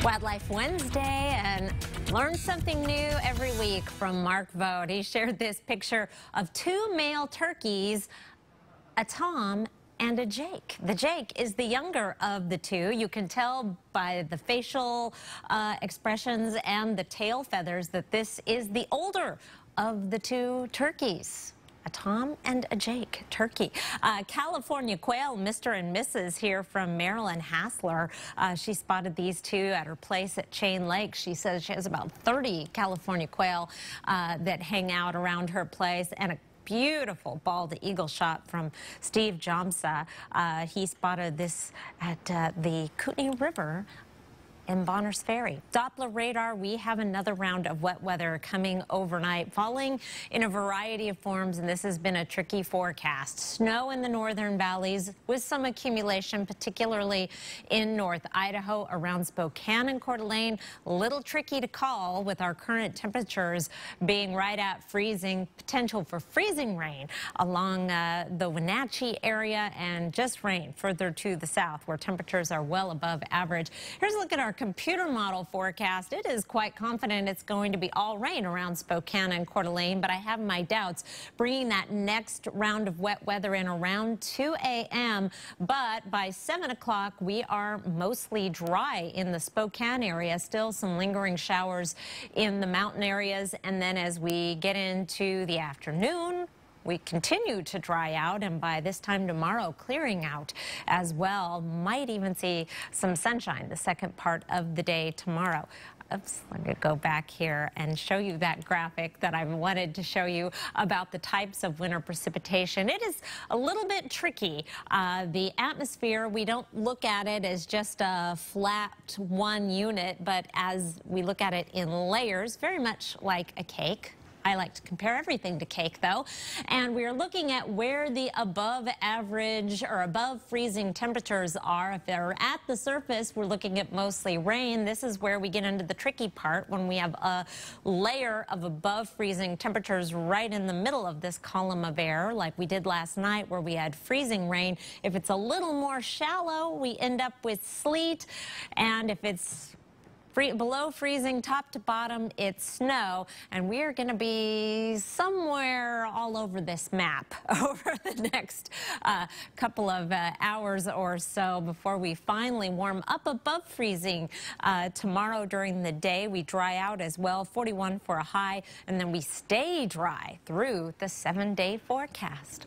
Wildlife Wednesday, and learn something new every week from Mark Vogt. He shared this picture of two male turkeys, a Tom and a Jake. The Jake is the younger of the two. You can tell by the facial expressions and the tail feathers that this is the older of the two turkeys. A Tom and a Jake turkey. California quail, Mr. and Mrs. here from Marilyn Hassler. She spotted these two at her place at Chain Lake. She says she has about 30 California quail that hang out around her place, and a beautiful bald eagle shot from Steve Jomsa. He spotted this at the Kootenai River in Bonners Ferry. Doppler radar, we have another round of wet weather coming overnight, falling in a variety of forms, and this has been a tricky forecast. Snow in the northern valleys with some accumulation, particularly in North Idaho around Spokane and Coeur d'Alene. A little tricky to call with our current temperatures being right at freezing, potential for freezing rain along the Wenatchee area, and just rain further to the south where temperatures are well above average. Here's a look at our computer model forecast. It is quite confident it's going to be all rain around Spokane and Coeur d'Alene, but I have my doubts bringing that next round of wet weather in around 2 a.m. But by 7 o'clock, we are mostly dry in the Spokane area. Still some lingering showers in the mountain areas. And then as we get into the afternoon, we continue to dry out, and by this time tomorrow, clearing out as well. Might even see some sunshine the second part of the day tomorrow. Oops, let me go back here and show you that graphic that I wanted to show you about the types of winter precipitation. It is a little bit tricky. The atmosphere, we don't look at it as just a flat one unit, but as we look at it in layers, very much like a cake. I like to compare everything to cake, though. And we are looking at where the above average or above freezing temperatures are. If they're at the surface, we're looking at mostly rain. This is where we get into the tricky part when we have a layer of above freezing temperatures right in the middle of this column of air, like we did last night where we had freezing rain. If it's a little more shallow, we end up with sleet. And if it's below freezing, top to bottom, it's snow, and we are going to be somewhere all over this map over the next couple of hours or so before we finally warm up above freezing tomorrow during the day. We dry out as well, 41 for a high, and then we stay dry through the 7-day forecast.